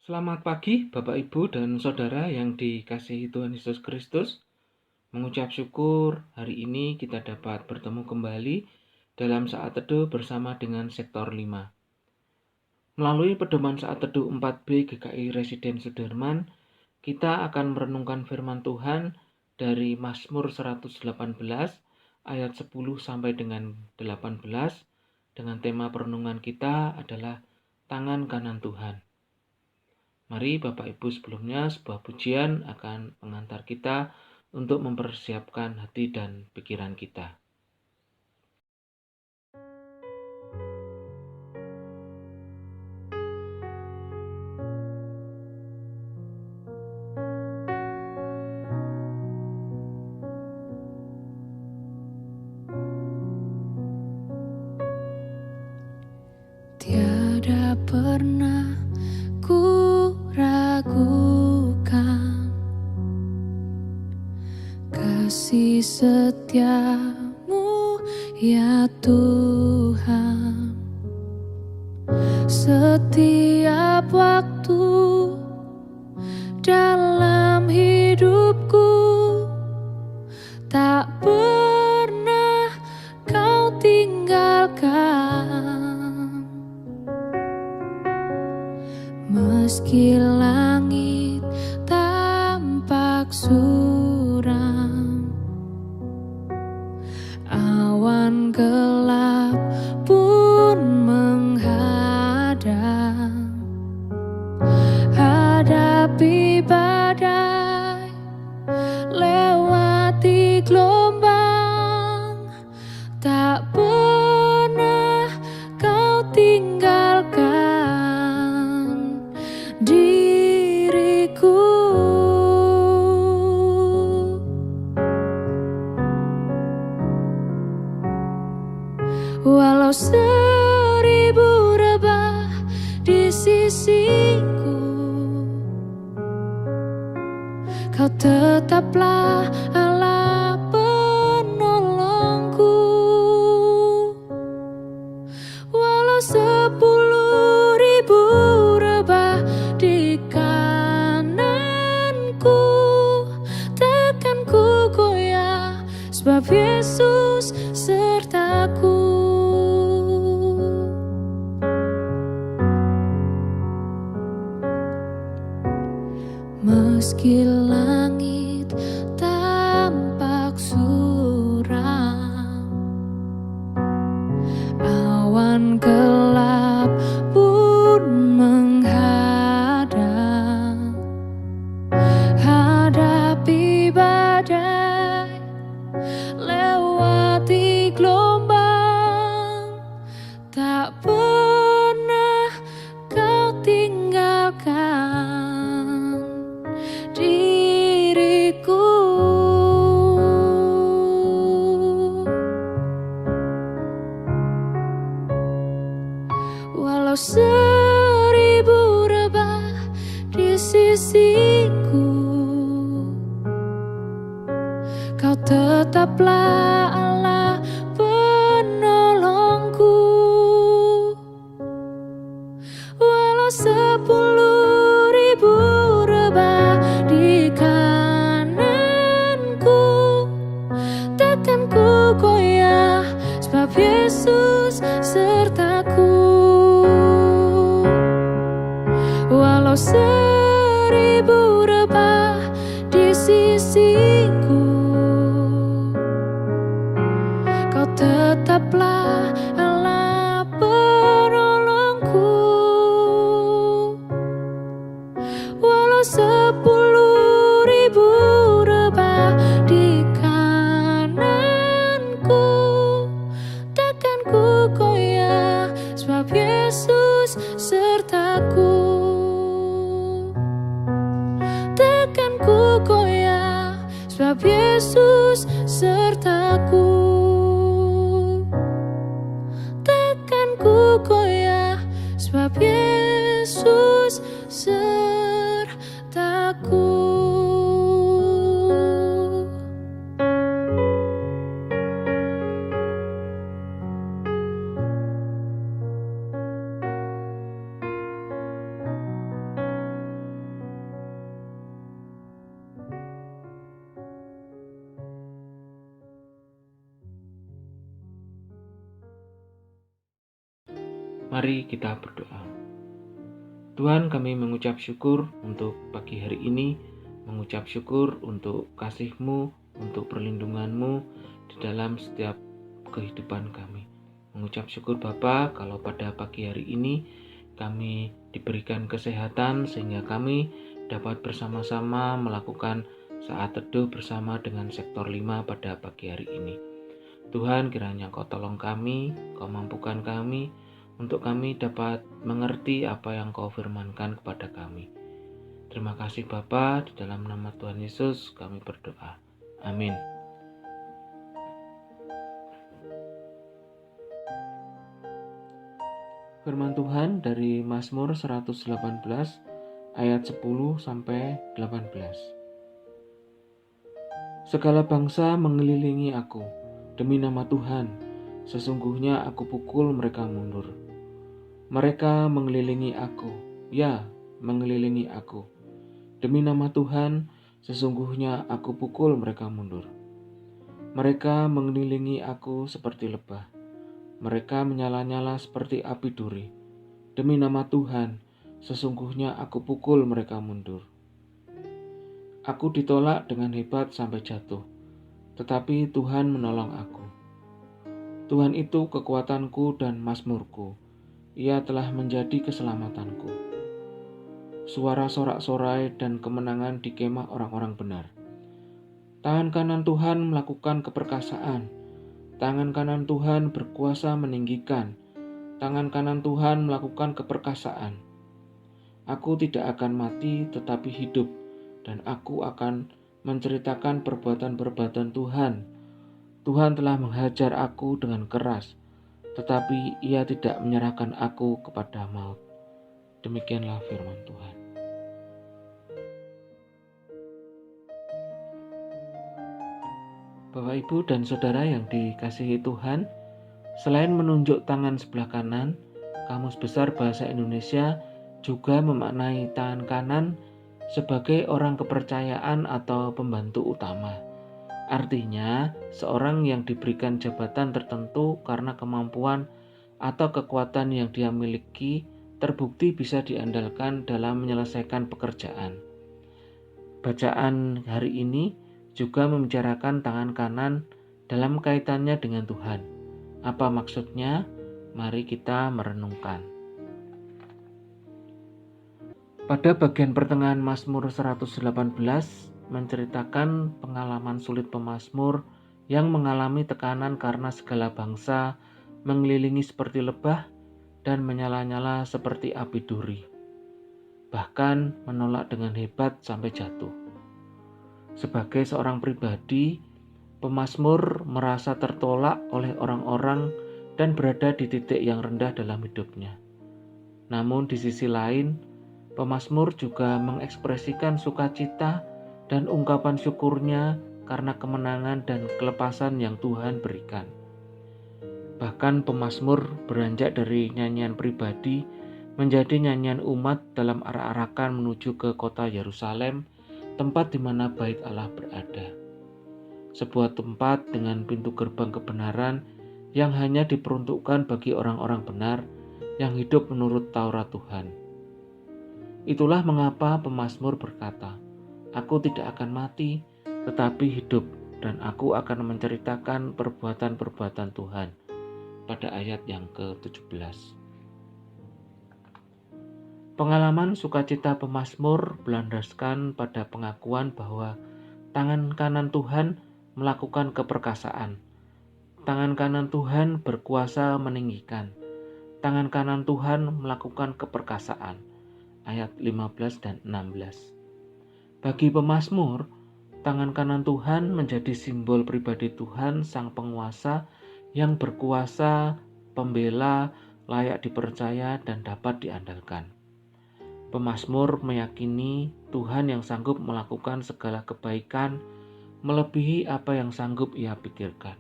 Selamat pagi Bapak Ibu dan Saudara yang dikasihi Tuhan Yesus Kristus. Mengucap syukur hari ini kita dapat bertemu kembali dalam saat teduh bersama dengan Sektor 5. Melalui pedoman saat teduh 4B GKI Residen Sudirman, kita akan merenungkan firman Tuhan dari Mazmur 118 ayat 10 sampai dengan 18 dengan tema perenungan kita adalah tangan kanan Tuhan. Mari Bapak Ibu sebelumnya sebuah pujian akan mengantar kita untuk mempersiapkan hati dan pikiran kita. Tiada pernah ku ragukan kasih setiamu ya Tuhan. Setiap waktu dalam hidupku tak pernah kau tinggalkan. Meski langit tampak suram, awan gelap pun menghadang, hadapi badai, lewati gelombang, tak pernah kau tinggalkan diriku. Walau 1000 rebah di sisiku, kau tetaplah Allah penolongku. Walau 10.000 rebah di kananku, takkan ku goyah, sebab Yesus sertaku. Meski langit tampak suram, awan gelap pun menghadang, hadapi badai, lewati gelombang, tak pernah kau tinggalkan diriku. Walau 1000 rebah di sisiku, kau tetaplah Allah penolongku. Walau 10.000 rebah di kananku, takkan ku goyah, sebab Yesus sertaku. Walau 1000 rebah di sisiku, kau tetaplah Allah penolongku. Walau 10.000 rebah di kananku, takkan ku goyah, sebab Yesus sertaku. Takkan ku goyah, sebab Yesus sertaku. Takkan ku goyah, sebab Yesus sertaku. Mari kita berdoa. Tuhan, kami mengucap syukur untuk pagi hari ini, mengucap syukur untuk kasih-Mu, untuk perlindungan-Mu di dalam setiap kehidupan kami. Mengucap syukur Bapa kalau pada pagi hari ini kami diberikan kesehatan sehingga kami dapat bersama-sama melakukan saat teduh bersama dengan sektor 5 pada pagi hari ini. Tuhan, kiranya Kau tolong kami, Kau mampukan kami, untuk kami dapat mengerti apa yang Kau firmankan kepada kami. Terima kasih Bapa, di dalam nama Tuhan Yesus kami berdoa. Amin. Firman Tuhan dari Mazmur 118 ayat 10 sampai 18. Segala bangsa mengelilingi aku, demi nama Tuhan, sesungguhnya aku pukul mereka mundur. Mereka mengelilingi aku, ya, mengelilingi aku. Demi nama Tuhan, sesungguhnya aku pukul mereka mundur. Mereka mengelilingi aku seperti lebah. Mereka menyala-nyala seperti api duri. Demi nama Tuhan, sesungguhnya aku pukul mereka mundur. Aku ditolak dengan hebat sampai jatuh, tetapi Tuhan menolong aku. Tuhan itu kekuatanku dan mazmurku. Ia telah menjadi keselamatanku. Suara sorak-sorai dan kemenangan di kemah orang-orang benar. Tangan kanan Tuhan melakukan keperkasaan. Tangan kanan Tuhan berkuasa meninggikan. Tangan kanan Tuhan melakukan keperkasaan. Aku tidak akan mati tetapi hidup, dan aku akan menceritakan perbuatan-perbuatan Tuhan. Tuhan telah menghajar aku dengan keras, tetapi Ia tidak menyerahkan aku kepada maut. Demikianlah firman Tuhan. Bapak, Ibu, dan Saudara yang dikasihi Tuhan, selain menunjuk tangan sebelah kanan, Kamus Besar Bahasa Indonesia juga memaknai tangan kanan sebagai orang kepercayaan atau pembantu utama. Artinya, seorang yang diberikan jabatan tertentu karena kemampuan atau kekuatan yang dia miliki terbukti bisa diandalkan dalam menyelesaikan pekerjaan. Bacaan hari ini juga membicarakan tangan kanan dalam kaitannya dengan Tuhan. Apa maksudnya? Mari kita merenungkan. Pada bagian pertengahan Mazmur 118 menceritakan pengalaman sulit pemazmur yang mengalami tekanan karena segala bangsa mengelilingi seperti lebah dan menyala-nyala seperti api duri, bahkan menolak dengan hebat sampai jatuh. Sebagai seorang pribadi, pemazmur merasa tertolak oleh orang-orang dan berada di titik yang rendah dalam hidupnya. Namun di sisi lain, pemazmur juga mengekspresikan sukacita dan ungkapan syukurnya karena kemenangan dan kelepasan yang Tuhan berikan. Bahkan pemazmur beranjak dari nyanyian pribadi menjadi nyanyian umat dalam arak-arakan menuju ke kota Yerusalem, tempat di mana bait Allah berada. Sebuah tempat dengan pintu gerbang kebenaran yang hanya diperuntukkan bagi orang-orang benar yang hidup menurut Taurat Tuhan. Itulah mengapa pemazmur berkata, "Aku tidak akan mati, tetapi hidup, dan aku akan menceritakan perbuatan-perbuatan Tuhan." Pada ayat yang ke-17. Pengalaman sukacita pemazmur berlandaskan pada pengakuan bahwa tangan kanan Tuhan melakukan keperkasaan. Tangan kanan Tuhan berkuasa meninggikan. Tangan kanan Tuhan melakukan keperkasaan. Ayat 15 dan 16. Bagi pemazmur, tangan kanan Tuhan menjadi simbol pribadi Tuhan Sang Penguasa yang berkuasa, pembela, layak dipercaya, dan dapat diandalkan. Pemazmur meyakini Tuhan yang sanggup melakukan segala kebaikan melebihi apa yang sanggup ia pikirkan.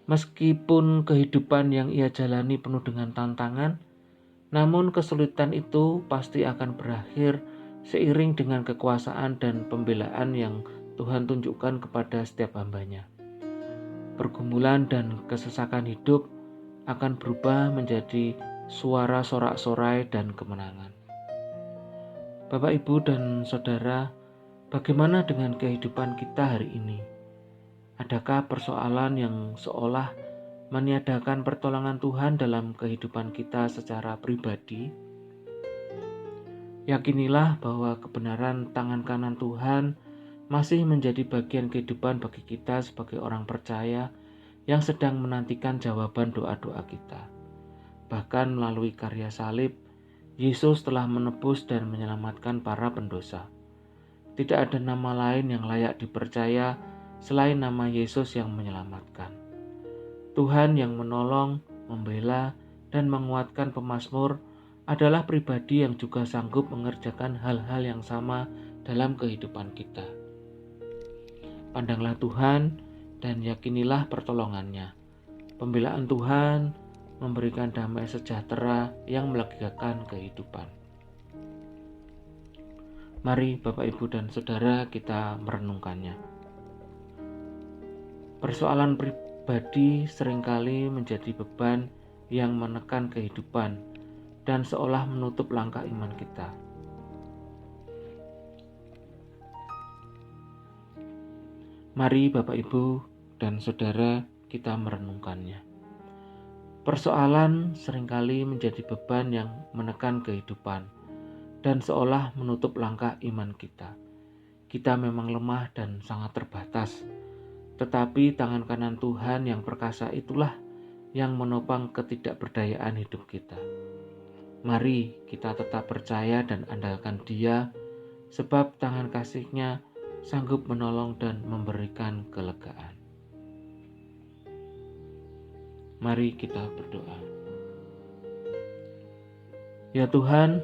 Meskipun kehidupan yang ia jalani penuh dengan tantangan, namun kesulitan itu pasti akan berakhir seiring dengan kekuasaan dan pembelaan yang Tuhan tunjukkan kepada setiap hamba-Nya. Pergumulan dan kesesakan hidup akan berubah menjadi suara sorak-sorai dan kemenangan. Bapak, Ibu, dan Saudara, bagaimana dengan kehidupan kita hari ini? Adakah persoalan yang seolah meniadakan pertolongan Tuhan dalam kehidupan kita secara pribadi? Yakinilah bahwa kebenaran tangan kanan Tuhan masih menjadi bagian kehidupan bagi kita sebagai orang percaya yang sedang menantikan jawaban doa-doa kita. Bahkan melalui karya salib, Yesus telah menebus dan menyelamatkan para pendosa. Tidak ada nama lain yang layak dipercaya selain nama Yesus yang menyelamatkan. Tuhan yang menolong, membela, dan menguatkan pemazmur adalah pribadi yang juga sanggup mengerjakan hal-hal yang sama dalam kehidupan kita. Pandanglah Tuhan dan yakinilah pertolongannya. Pembelaan Tuhan memberikan damai sejahtera yang melegakan kehidupan. Mari Bapak, Ibu, dan Saudara kita merenungkannya. Persoalan pribadi seringkali menjadi beban yang menekan kehidupan dan seolah menutup langkah iman kita. Mari Bapak, Ibu, dan Saudara kita merenungkannya. Persoalan seringkali menjadi beban yang menekan kehidupan dan seolah menutup langkah iman kita. Kita memang lemah dan sangat terbatas, tetapi tangan kanan Tuhan yang perkasa itulah yang menopang ketidakberdayaan hidup kita. Mari kita tetap percaya dan andalkan Dia, sebab tangan kasih-Nya sanggup menolong dan memberikan kelegaan. Mari kita berdoa. Ya Tuhan,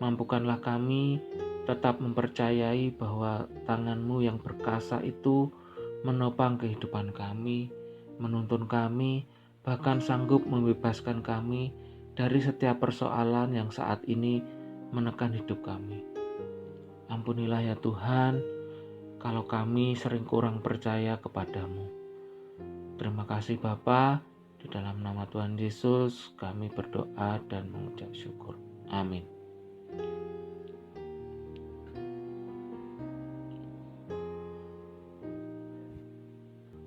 mampukanlah kami tetap mempercayai bahwa tangan-Mu yang perkasa itu menopang kehidupan kami, menuntun kami, bahkan sanggup membebaskan kami dari setiap persoalan yang saat ini menekan hidup kami. Ampunilah ya Tuhan, kalau kami sering kurang percaya kepadamu. Terima kasih Bapa, di dalam nama Tuhan Yesus kami berdoa dan mengucap syukur. Amin.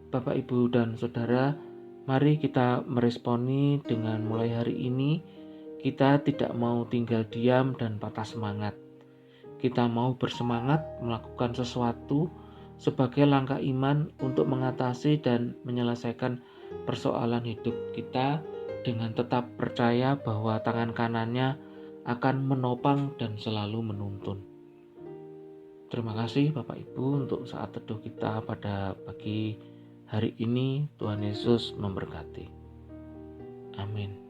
Bapak, Ibu, dan Saudara, mari kita meresponi dengan mulai hari ini kita tidak mau tinggal diam dan patah semangat. Kita mau bersemangat melakukan sesuatu sebagai langkah iman untuk mengatasi dan menyelesaikan persoalan hidup kita dengan tetap percaya bahwa tangan kanannya akan menopang dan selalu menuntun. Terima kasih Bapak Ibu untuk saat teduh kita pada pagi hari ini. Tuhan Yesus memberkati. Amin.